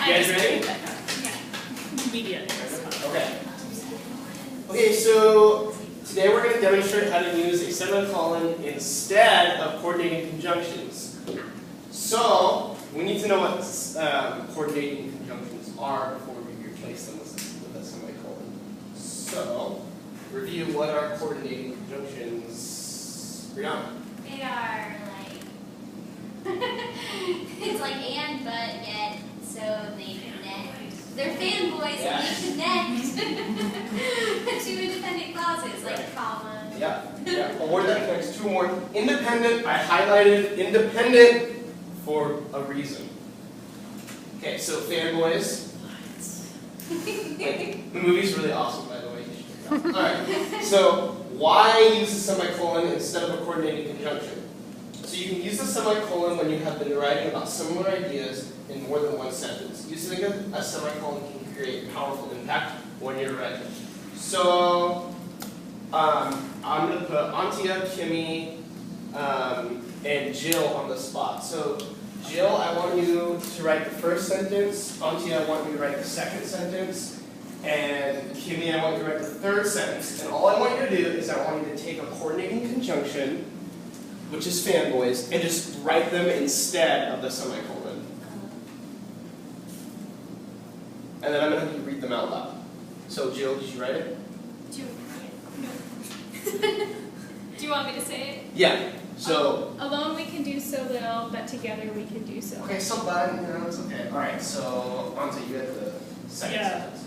guys ready? Yeah. Media. Okay. Okay, so today we're going to demonstrate how to use a semicolon instead of coordinating conjunctions. So we need to know what coordinating conjunctions are before we replace them with a semicolon. So review what are coordinating conjunctions. Brianna. They are like it's like and but yet so they connect. They're fanboys and they connect two independent clauses like comma. Yeah. A word that connects two more. Independent. I highlighted independent for a reason. Okay, so fanboys. The movie's really awesome, by the way. You should check it out. All right. So why use a semicolon instead of a coordinating conjunction? So you can use a semicolon when you have been writing about similar ideas in more than one sentence. Using a semicolon can create powerful impact when you're writing. So I'm going to put Antia, Kimmy, and Jill on the spot. So Jill, I want you to write the first sentence. Antia, I want you to write the second sentence. And Kimmy, I want you to write the third sentence. And all I want you to do is I want you to take a coordinating conjunction, which is fanboys, and just write them instead of the semicolon. And then I'm going to have you read them out loud. So Jill, did you write it? Do you want me to say it? Yeah. So alone we can do so little, but together we can do so. okay, so bad, it's okay. All right, so Anta, you had the second sentence.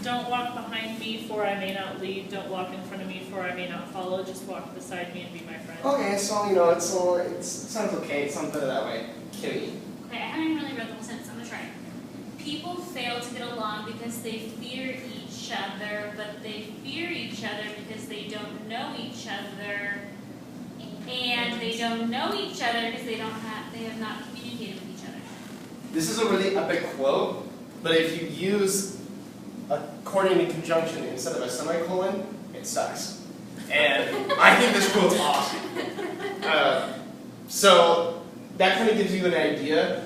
Don't walk behind me, for I may not lead. Don't walk in front of me, for I may not follow. Just walk beside me and be my friend. Okay, so it sounds okay. It sounds better that way. Kimmy. Okay, I haven't really read the whole sentence. I'm gonna try. People fail to get along because they fear each other, but they fear each other because they don't know each other, and they don't know each other because they have not communicated with each other. This is a really epic quote, but if you use a coordinating conjunction instead of a semicolon, it sucks. And I think this quote's awesome. So that kind of gives you an idea.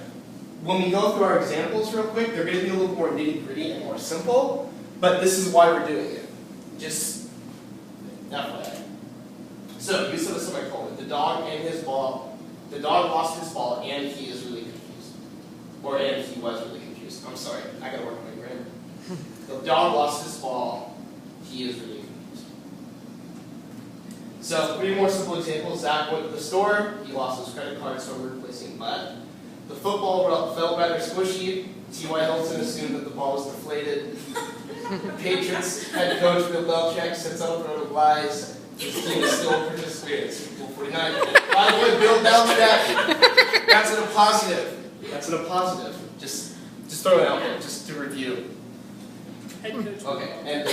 When we go through our examples real quick, they're going to be a little more nitty-gritty and more simple, but this is why we're doing it. Just FYI. So, use of a semicolon. The dog lost his ball and he is really confused. And he was really confused. I'm sorry, I gotta work on my grammar. The dog lost his ball, he is really confused. So, 3 more simple examples. Zack went to the store, he lost his credit card, so we're replacing but. The football felt rather squishy. T.Y. Hilton assumed that the ball was deflated. The Patriots head coach Bill Belichick sits on a throne of lies. His team is still participating in Super Bowl 49. By the way, Bill Belichick, that's in a positive. That's in a positive. Just throw it out there, just to review. Head coach. Okay, and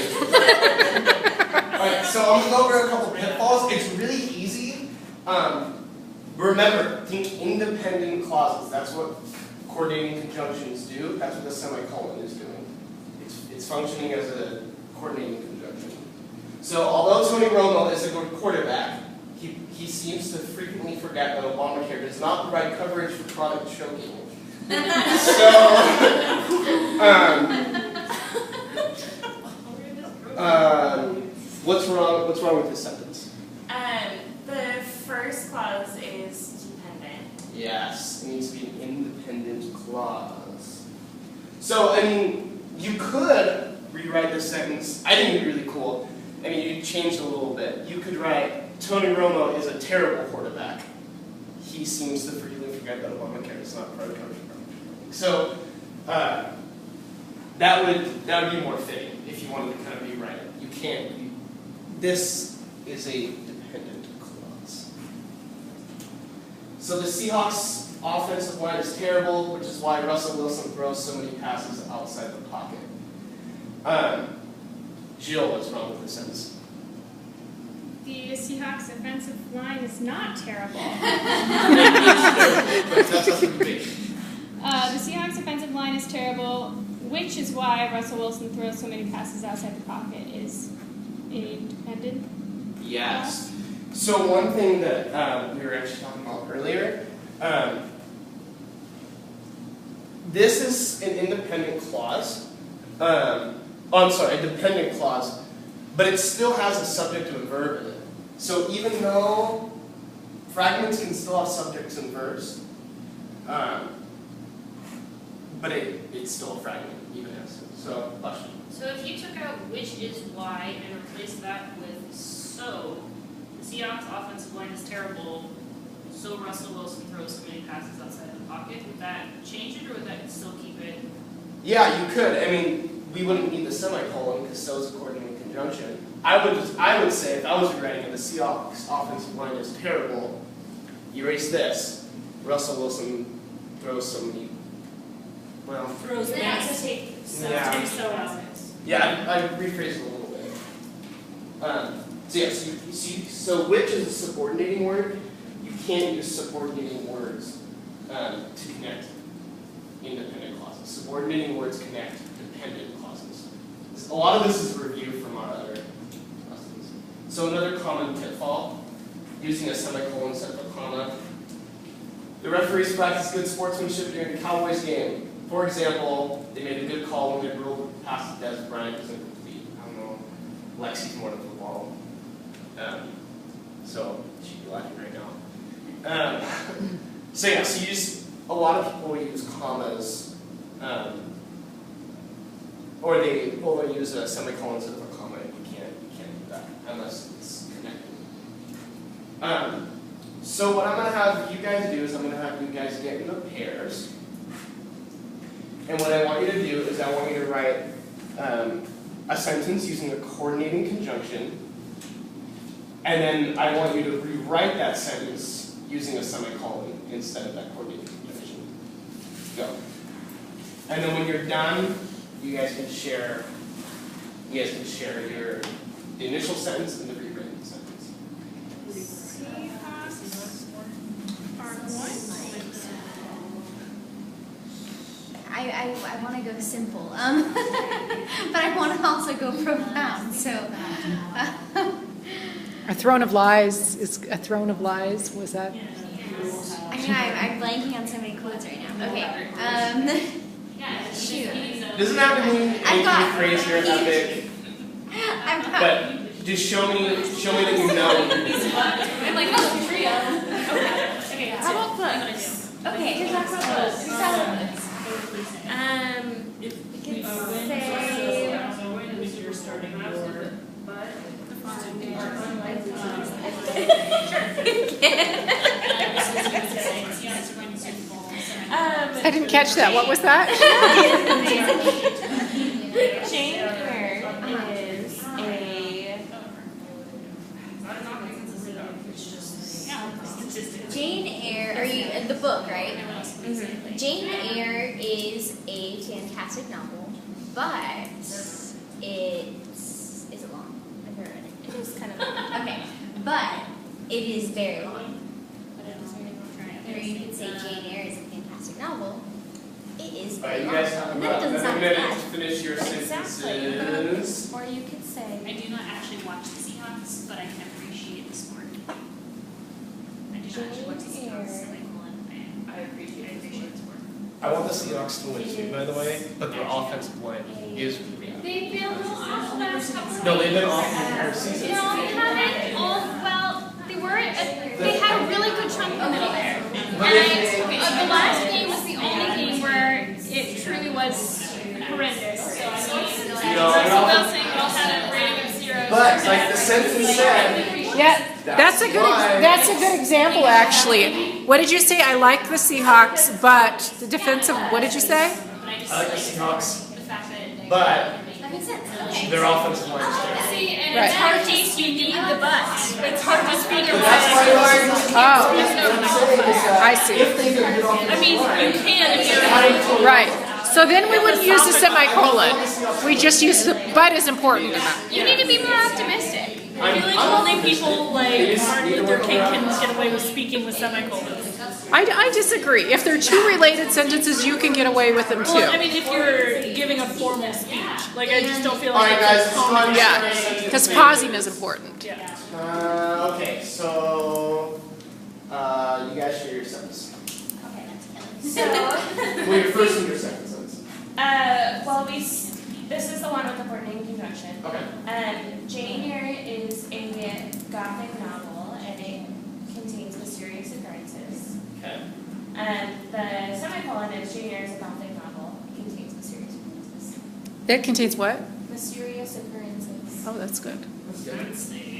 alright, so I'm going to go over a couple pitfalls. It's really easy. Remember, think independent clauses. That's what coordinating conjunctions do. That's what the semicolon is doing. It's functioning as a coordinating conjunction. So although Tony Romo is a good quarterback, he seems to frequently forget that Obamacare does not provide coverage for chronic choking. What's wrong with this sentence? The first clause is dependent. Yes, it needs to be an independent clause. So, I mean, you could rewrite this sentence. I think it'd be really cool. I mean, you changed a little bit. You could write, Tony Romo is a terrible quarterback. He seems to frequently forget that Obamacare is not part of coverage. So, that would be more fitting if you wanted to kind of rewrite it. You can't. This is a dependent clause. So the Seahawks offensive line is terrible, which is why Russell Wilson throws so many passes outside the pocket. Jill, what's wrong with this sentence? The Seahawks offensive line is not terrible. The Seahawks offensive line is terrible, which is why Russell Wilson throws so many passes outside the pocket. Is independent? Yes. So one thing that we were actually talking about earlier, this is an independent clause. I'm sorry, a dependent clause, but it still has a subject and a verb in it. So even though fragments can still have subjects and verbs, but it's still a fragment, even as. So, question. So if you took out which is why and replaced that with so, the Seahawks offensive line is terrible, so Russell Wilson throws so many passes outside the pocket, would that change it or would that still keep it? Yeah, you could. I mean, we wouldn't need the semicolon because so is coordinating conjunction. I would say if I was rewriting it, the Seahawks offensive line is terrible. Erase this. Russell Wilson throws so many. Well, Throws Then mass. have to take so. Yeah. Take so out. yeah, I rephrased it a little bit. So yeah, so which is a subordinating word. You can't use subordinating words to connect independent clauses. Subordinating words connect dependent clauses. A lot of this is a review from our other lessons. So another common pitfall, using a semicolon instead of a comma. The referees practice good sportsmanship during the Cowboys game. For example, they made a good call when they ruled the pass to Des Bryant was incomplete. I don't know, Lexi's more than football. So she'd be laughing right now. So yeah, so you just, a lot of people use commas, or they will use a semicolon instead of a comma. You can't do that unless it's connected. So what I'm going to have you guys do is I'm going to have you guys get into pairs. And what I want you to do is I want you to write a sentence using a coordinating conjunction. And then I want you to rewrite that sentence using a semicolon instead of that coordinating conjunction. Go. And then when you're done, you guys can share your the initial sentence and the rewritten sentence. I want to go simple, but I want to also go profound. So, A throne of lies is a throne of lies. Was that? I mean, I'm blanking on so many quotes right now. Okay. Shoot. Doesn't have to mean anything crazy or epic, I've got. but just show me that you know. I'm like, oh, trio. Okay, How about books? Okay, here's our quotes. We saw books. We could When say. is your starting your I didn't catch that. What was that? Jane Eyre is a. Jane Eyre, are you in the book, right? Mm-hmm. Jane Eyre is a fantastic novel, but is it long? I've never read it. It is kind of long. Okay, but it is very long. Or you could say Jane Eyre is a fantastic novel. It is Alright, very you long. guys have And that doesn't about a sound minute bad. to finish your sentences. Or you could say. I do not actually watch the Seahawks, but I can appreciate the sport. I do not actually watch the Seahawks, semicolon. I appreciate the sport. I want the Seahawks to win too, by the way, but their offensive line is really bad. They've been a little off the last couple of No, they've been off the entire No, season. they haven't. Well, they were. They had a really good chunk in the middle there. And the last game was the only game where it truly was horrendous. So I mean, Russell Wilson had a rating of 0. But like the sentence said, Yeah, that's a good example actually. What did you say? I like the Seahawks, but the defensive. What did you say? I like the Seahawks, The fact that but That makes sense. Okay. their offensive line is terrible. See, and Right. it's hard to you need the but. It's hard to speak But about that's why Oh, I see. if they get good offensive I mean, line, you can if you're Right. So then we wouldn't use the semicolon. We just use the but is important enough. You need to be more optimistic. I feel like only people like Martin Luther King can get away with speaking with semicolons. I disagree. If they're two related sentences, you can get away with them Well, I too. mean, if you're giving a formal speech, like I just don't feel like Alright guys, it's time to Yeah, share our sentences. because pausing is important. Yeah. Okay, so you guys share your sentence. So. Well, your first and your second. one with the coordinating conjunction. Okay. Jane Eyre is a gothic novel, and it contains mysterious occurrences. Okay. The semicolon is Jane Eyre is a gothic novel. It contains mysterious occurrences. It contains what? Mysterious occurrences. Oh, that's good. That's I good. would say